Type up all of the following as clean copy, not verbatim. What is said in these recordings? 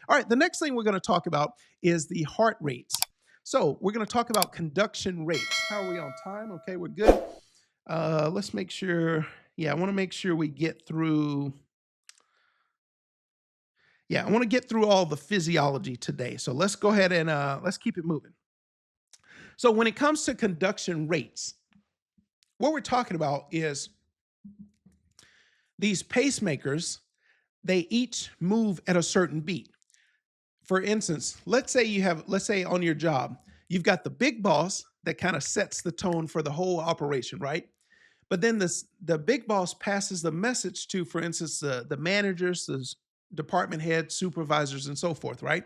All right, the next thing we're going to talk about is the heart rates. So we're going to talk about conduction rates. How are we on time? Okay, we're good. Let's make sure. Yeah, I want to make sure we get through. Yeah, I want to get through all the physiology today. So let's go ahead and let's keep it moving. So when it comes to conduction rates, what we're talking about is these pacemakers, they each move at a certain beat. For instance, let's say on your job, you've got the big boss that kind of sets the tone for the whole operation, right? But then the big boss passes the message to, for instance, the managers, the department heads, supervisors, and so forth, right?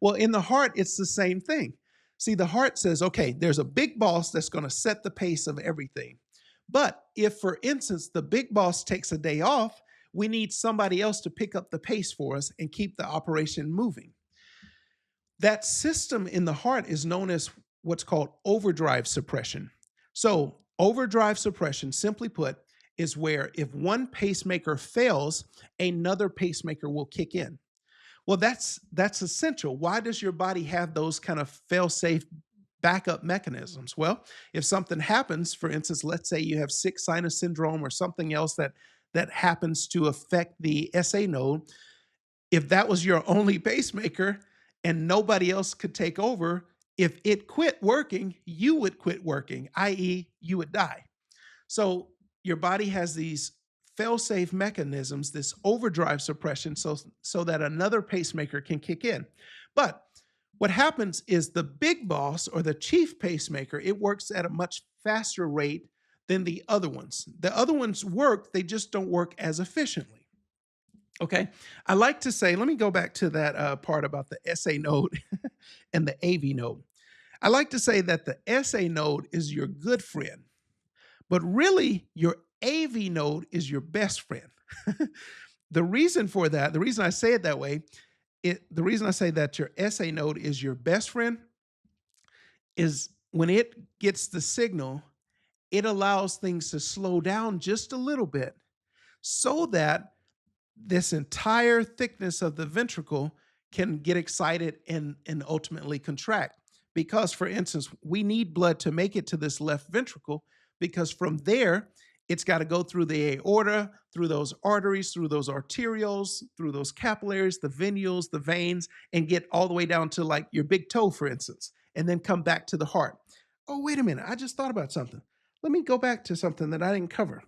Well, in the heart, it's the same thing. See, the heart says, okay, there's a big boss that's going to set the pace of everything. But if, for instance, the big boss takes a day off, we need somebody else to pick up the pace for us and keep the operation moving. That system in the heart is known as what's called overdrive suppression. So overdrive suppression, simply put, is where if one pacemaker fails, another pacemaker will kick in. Well, that's essential. Why does your body have those kind of fail-safe backup mechanisms? Well, if something happens, for instance, let's say you have sick sinus syndrome or something else that happens to affect the SA node, if that was your only pacemaker and nobody else could take over, if it quit working, you would quit working, i.e., you would die. So your body has these fail-safe mechanisms, this overdrive suppression, so that another pacemaker can kick in. But what happens is the big boss or the chief pacemaker, it works at a much faster rate than the other ones. The other ones work, they just don't work as efficiently. Okay, I like to say, let me go back to that part about the SA node and the AV node. I like to say that the SA node is your good friend, but really your AV node is your best friend. The reason for that, the reason I say it that way, the reason I say that your SA node is your best friend is when it gets the signal, it allows things to slow down just a little bit so that this entire thickness of the ventricle can get excited and ultimately contract. Because, for instance, we need blood to make it to this left ventricle, because from there, it's got to go through the aorta, through those arteries, through those arterioles, through those capillaries, the venules, the veins, and get all the way down to like your big toe, for instance, and then come back to the heart. Oh, wait a minute. I just thought about something. Let me go back to something that I didn't cover.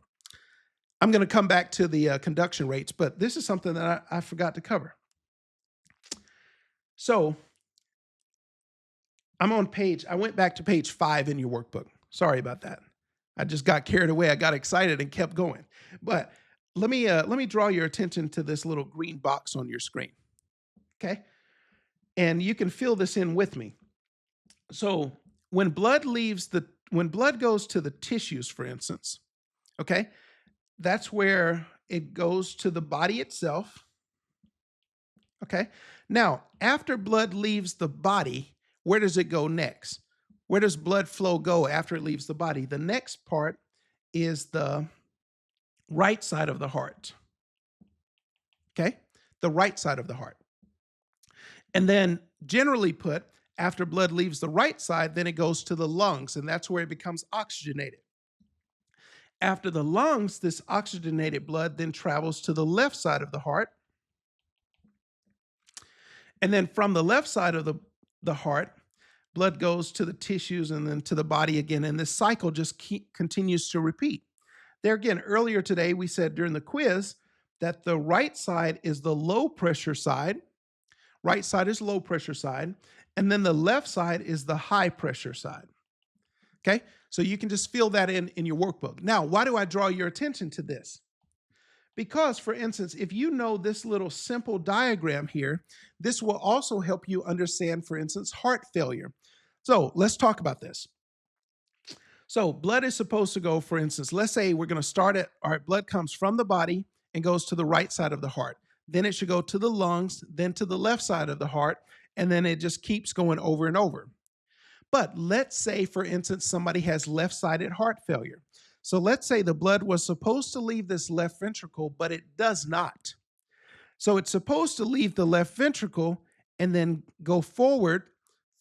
I'm going to come back to the conduction rates, but this is something that I forgot to cover. So I went back to page 5 in your workbook. Sorry about that. I just got carried away. I got excited and kept going. But let me draw your attention to this little green box on your screen. Okay? And you can fill this in with me. So when blood goes to the tissues, for instance, okay, that's where it goes to the body itself. Okay? Now, after blood leaves the body, where does it go next? Where does blood flow go after it leaves the body? The next part is the right side of the heart. Okay? The right side of the heart. And then, generally put, after blood leaves the right side, then it goes to the lungs, and that's where it becomes oxygenated. After the lungs, this oxygenated blood then travels to the left side of the heart. And then from the left side of the heart, blood goes to the tissues and then to the body again. And this cycle just continues to repeat. There again, earlier today, we said during the quiz that the right side is the low pressure side. Right side is low pressure side. And then the left side is the high pressure side. Okay, so you can just fill that in your workbook. Now, why do I draw your attention to this? Because, for instance, if you know this little simple diagram here, this will also help you understand, for instance, heart failure. So let's talk about this. So blood is supposed to go, for instance, let's say we're going to start at, all right, blood comes from the body and goes to the right side of the heart. Then it should go to the lungs, then to the left side of the heart, and then it just keeps going over and over. But let's say, for instance, somebody has left-sided heart failure. So let's say the blood was supposed to leave this left ventricle, but it does not. So it's supposed to leave the left ventricle and then go forward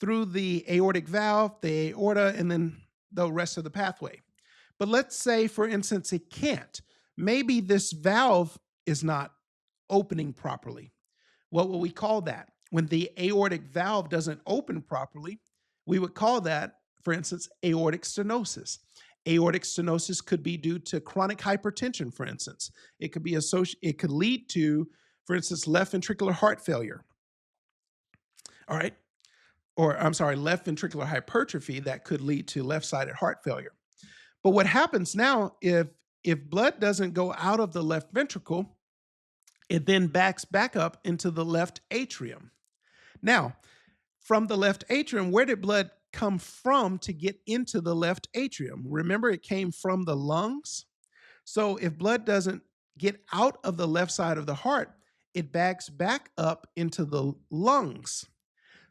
through the aortic valve, the aorta, and then the rest of the pathway. But let's say, for instance, it can't. Maybe this valve is not opening properly. What will we call that? When the aortic valve doesn't open properly, we would call that, for instance, aortic stenosis. Aortic stenosis could be due to chronic hypertension, for instance. It could be it could lead to, for instance, left ventricular heart failure. All right. Or I'm sorry, left ventricular hypertrophy that could lead to left-sided heart failure. But what happens now, if blood doesn't go out of the left ventricle, it then backs back up into the left atrium. Now, from the left atrium, where did blood come from to get into the left atrium? Remember, it came from the lungs. So if blood doesn't get out of the left side of the heart, it backs back up into the lungs.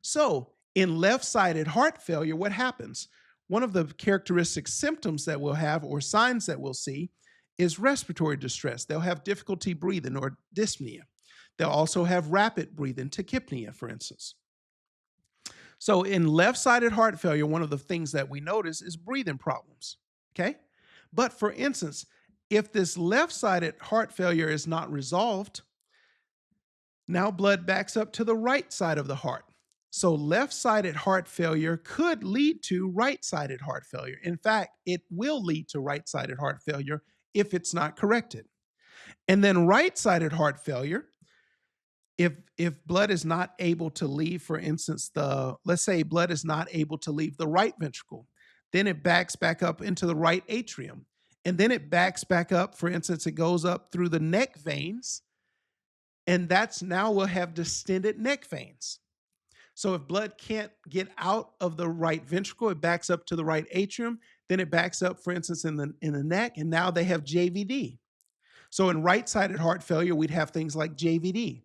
So in left-sided heart failure, what happens? One of the characteristic symptoms that we'll have, or signs that we'll see, is respiratory distress. They'll have difficulty breathing, or dyspnea. They'll also have rapid breathing, tachypnea, for instance. So in left-sided heart failure, one of the things that we notice is breathing problems, okay? But for instance, if this left-sided heart failure is not resolved, now blood backs up to the right side of the heart. So left-sided heart failure could lead to right-sided heart failure. In fact, it will lead to right-sided heart failure if it's not corrected. And then right-sided heart failure, if blood is not able to leave, for instance, let's say blood is not able to leave the right ventricle, then it backs back up into the right atrium. And then it backs back up, for instance, it goes up through the neck veins, and now we'll have distended neck veins. So if blood can't get out of the right ventricle, it backs up to the right atrium, then it backs up, for instance, in the neck, and now they have JVD. So in right-sided heart failure, we'd have things like JVD.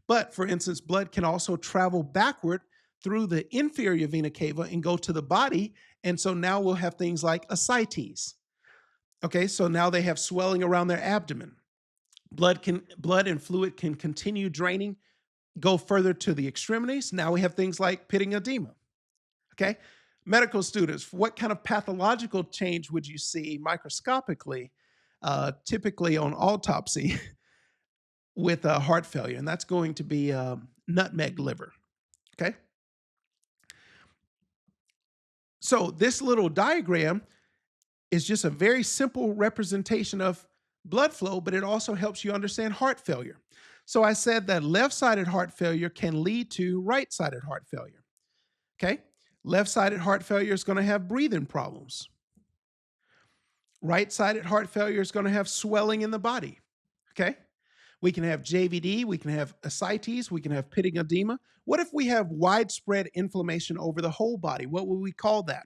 But for instance, blood can also travel backward through the inferior vena cava and go to the body, and so now we'll have things like ascites. Okay, so now they have swelling around their abdomen. Blood and fluid can continue draining, go further to the extremities. Now we have things like pitting edema. Okay, medical students, what kind of pathological change would you see microscopically, typically on autopsy, with heart failure? And that's going to be nutmeg liver. Okay, so this little diagram is just a very simple representation of blood flow, but it also helps you understand heart failure. So I said that left-sided heart failure can lead to right-sided heart failure. Okay? Left-sided heart failure is going to have breathing problems. Right-sided heart failure is going to have swelling in the body. Okay? We can have JVD, we can have ascites, we can have pitting edema. What if we have widespread inflammation over the whole body? What would we call that?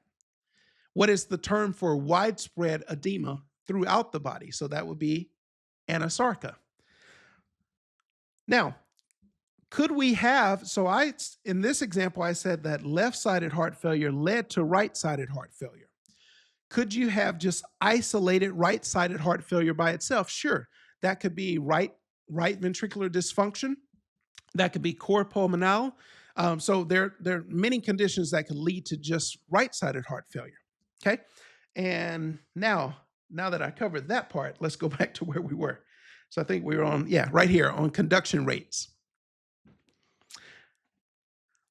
What is the term for widespread edema throughout the body? So that would be anasarca. Now, could we have, in this example, I said that left-sided heart failure led to right-sided heart failure. Could you have just isolated right-sided heart failure by itself? Sure. That could be right ventricular dysfunction. That could be cor pulmonale. So there are many conditions that could lead to just right-sided heart failure. Okay. And now that I covered that part, let's go back to where we were. So I think we were on, right here on conduction rates.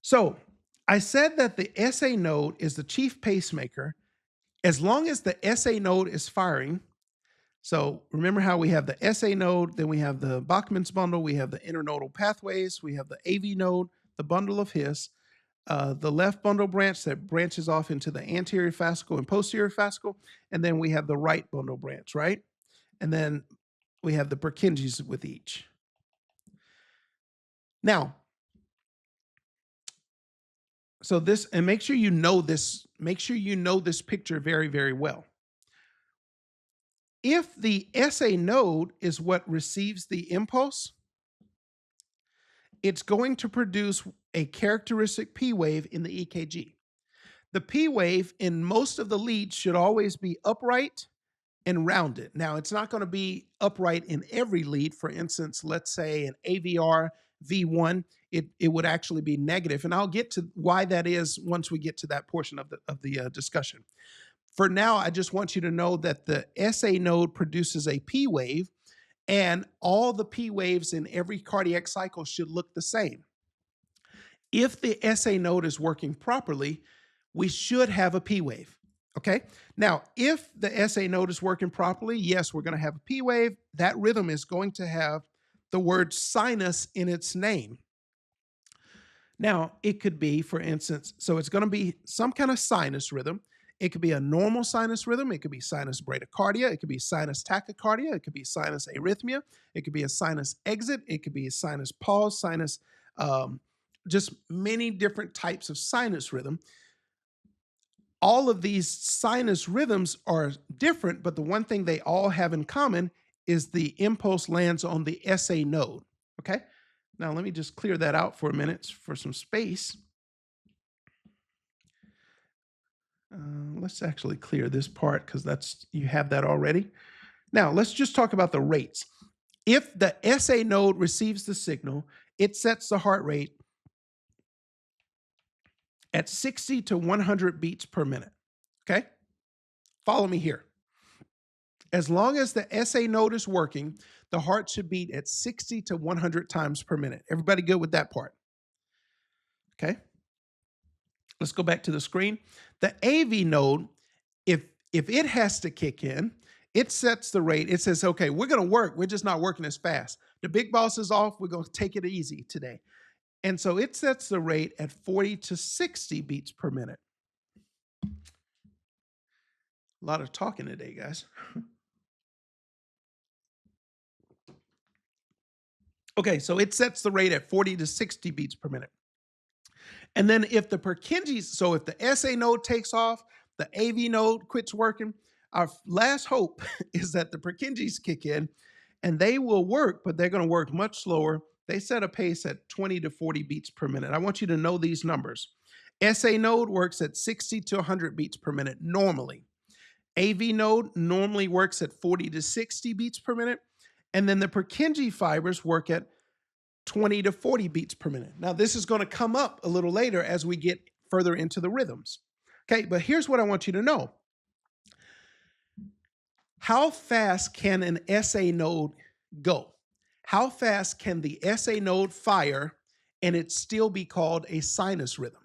So I said that the SA node is the chief pacemaker as long as the SA node is firing. So remember how we have the SA node, then we have the Bachmann's bundle, we have the internodal pathways, we have the AV node, the bundle of His, the left bundle branch that branches off into the anterior fascicle and posterior fascicle, and then we have the right bundle branch, right? And then we have the Purkinje's with each. Now, so this, and make sure you know this picture very, very well. If the SA node is what receives the impulse, it's going to produce a characteristic P wave in the EKG. The P wave in most of the leads should always be upright and rounded. Now, it's not going to be upright in every lead. For instance, let's say an AVR V1, it would actually be negative. And I'll get to why that is once we get to that portion of the discussion. For now, I just want you to know that the SA node produces a P wave, and all the P waves in every cardiac cycle should look the same. If the SA node is working properly, we should have a P wave. Okay. Now, if the SA node is working properly, yes, we're going to have a P wave. That rhythm is going to have the word sinus in its name. Now, it could be, for instance, so it's going to be some kind of sinus rhythm. It could be a normal sinus rhythm. It could be sinus bradycardia. It could be sinus tachycardia. It could be sinus arrhythmia. It could be a sinus exit. It could be a sinus pause, just many different types of sinus rhythm. All of these sinus rhythms are different, but the one thing they all have in common is the impulse lands on the SA node. Okay. Now let me just clear that out for a minute for some space. Let's actually clear this part because you have that already. Now let's just talk about the rates. If the SA node receives the signal, it sets the heart rate at 60 to 100 beats per minute. Okay? Follow me here. As long as the SA node is working, the heart should beat at 60 to 100 times per minute. Everybody good with that part? Okay. Let's go back to the screen. The AV node, if it has to kick in, it sets the rate. It says, okay, we're going to work. We're just not working as fast. The big boss is off. We're going to take it easy today. And so it sets the rate at 40 to 60 beats per minute. A lot of talking today, guys. Okay, so it sets the rate at 40 to 60 beats per minute. And then if the Purkinje's, so if the SA node takes off, the AV node quits working, our last hope is that the Purkinje's kick in and they will work, but they're going to work much slower. They set a pace at 20 to 40 beats per minute. I want you to know these numbers. SA node works at 60 to 100 beats per minute normally. AV node normally works at 40 to 60 beats per minute. And then the Purkinje fibers work at 20 to 40 beats per minute. Now, this is going to come up a little later as we get further into the rhythms. Okay, but here's what I want you to know. How fast can an SA node go? How fast can the SA node fire and it still be called a sinus rhythm?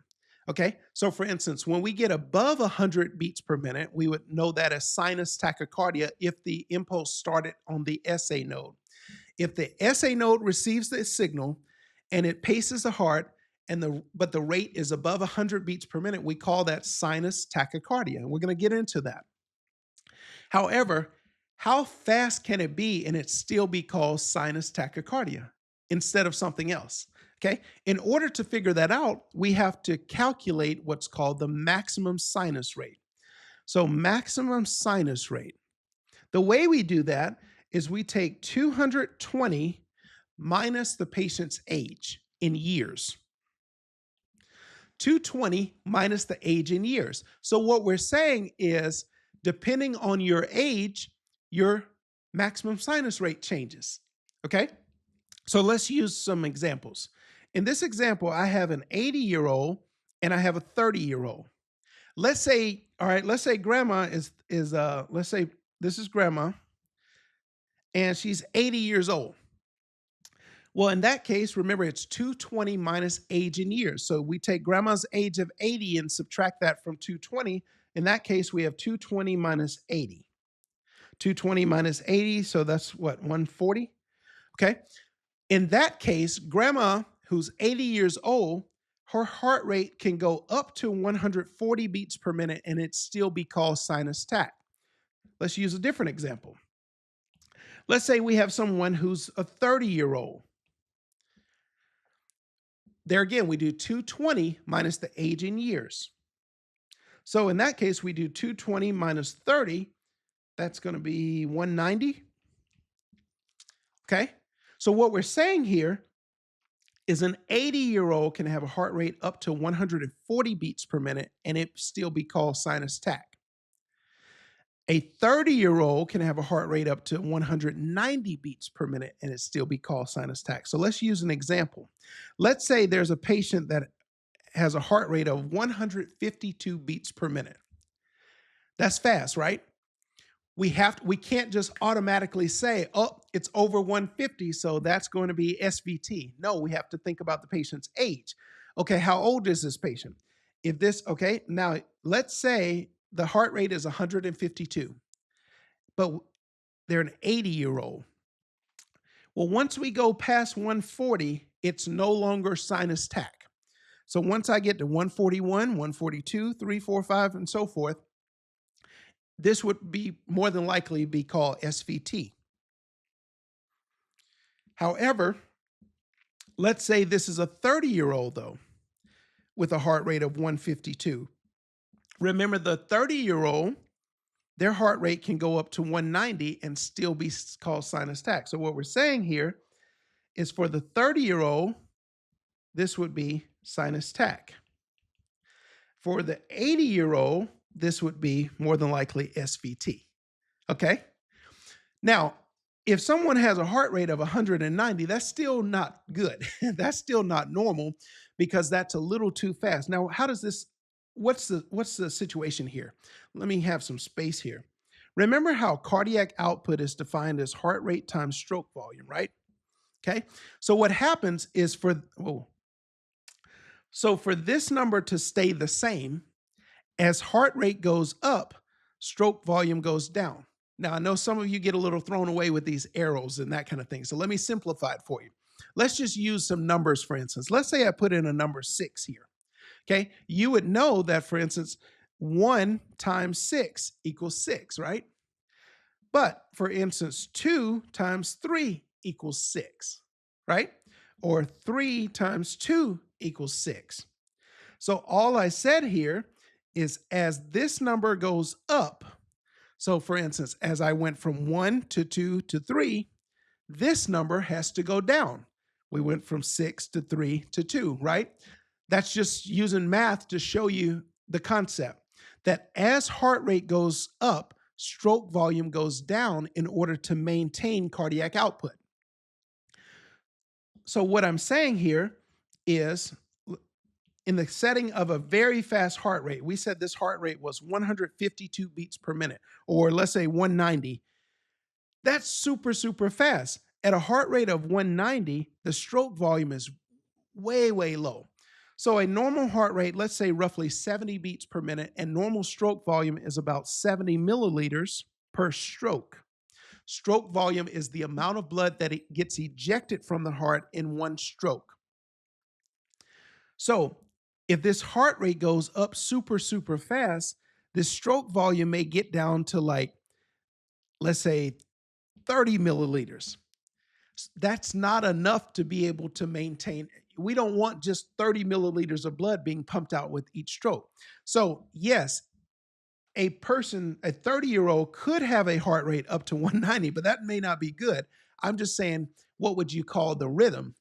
Okay, so for instance, when we get above 100 beats per minute, we would know that as sinus tachycardia if the impulse started on the SA node. If the SA node receives the signal and it paces the heart, but the rate is above 100 beats per minute, we call that sinus tachycardia. And we're going to get into that. However, how fast can it be and it still be called sinus tachycardia instead of something else? Okay. In order to figure that out, we have to calculate what's called the maximum sinus rate. So maximum sinus rate. The way we do that is we take 220 minus the patient's age in years. 220 minus the age in years. So what we're saying is, depending on your age, your maximum sinus rate changes. Okay? So let's use some examples. In this example, I have an 80-year-old and I have a 30-year-old. Let's say grandma let's say this is grandma and she's 80 years old. Well, in that case, remember it's 220 minus age in years. So we take grandma's age of 80 and subtract that from 220. In that case, we have 220 minus 80. 220 minus 80, so that's what, 140? Okay. In that case, grandma, who's 80 years old, her heart rate can go up to 140 beats per minute and it still be called sinus tach. Let's use a different example. Let's say we have someone who's a 30-year-old. There again, we do 220 minus the age in years. So in that case, we do 220 minus 30. That's going to be 190. Okay. So what we're saying here is an 80-year-old can have a heart rate up to 140 beats per minute and it still be called sinus tach. A 30-year-old can have a heart rate up to 190 beats per minute and it still be called sinus tach. So let's use an example. Let's say there's a patient that has a heart rate of 152 beats per minute. That's fast, right? We can't just automatically say, oh, it's over 150, so that's going to be SVT. No, we have to think about the patient's age. Okay, how old is this patient? Okay, now let's say the heart rate is 152, but they're an 80-year-old. Well, once we go past 140, it's no longer sinus tach. So once I get to 141, 142, 3, 4, 5, and so forth, this would be more than likely be called SVT. However, let's say this is a 30-year-old though, with a heart rate of 152. Remember, the 30-year-old, their heart rate can go up to 190 and still be called sinus tach. So what we're saying here is for the 30-year-old, this would be sinus tach. For the 80-year-old, this would be more than likely SVT. Okay? Now, if someone has a heart rate of 190, that's still not good. That's still not normal because that's a little too fast. Now, what's the situation here? Let me have some space here. Remember how cardiac output is defined as heart rate times stroke volume, right? Okay. So what happens is for this number to stay the same, as heart rate goes up, stroke volume goes down. Now, I know some of you get a little thrown away with these arrows and that kind of thing. So let me simplify it for you. Let's just use some numbers, for instance. Let's say I put in a number 6 here. Okay. You would know that, for instance, 1 times 6 equals 6, right? But for instance, 2 times 3 equals 6, right? Or 3 times 2 equals 6. So all I said here is as this number goes up, so for instance, as I went from 1 to 2 to 3, this number has to go down. We went from 6 to 3 to 2, right? That's just using math to show you the concept that as heart rate goes up, stroke volume goes down in order to maintain cardiac output. So what I'm saying here is, in the setting of a very fast heart rate, we said this heart rate was 152 beats per minute, or let's say 190. That's super, super fast. At a heart rate of 190, the stroke volume is way, way low. So a normal heart rate, let's say roughly 70 beats per minute, and normal stroke volume is about 70 milliliters per stroke. Stroke volume is the amount of blood that it gets ejected from the heart in one stroke. So if this heart rate goes up super, super fast, this stroke volume may get down to like, let's say 30 milliliters. That's not enough to be able to maintain. We don't want just 30 milliliters of blood being pumped out with each stroke. So yes, a 30-year-old could have a heart rate up to 190, but that may not be good. I'm just saying, what would you call the rhythm?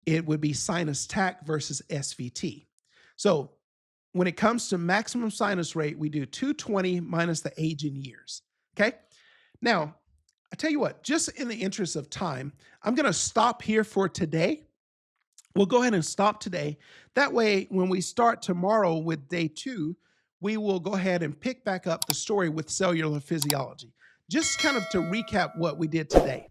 It would be sinus tach versus SVT. So when it comes to maximum sinus rate, we do 220 minus the age in years. Okay. Now, I tell you what, just in the interest of time, I'm going to stop here for today. We'll go ahead and stop today. That way, when we start tomorrow with day 2, we will go ahead and pick back up the story with cellular physiology. Just kind of to recap what we did today.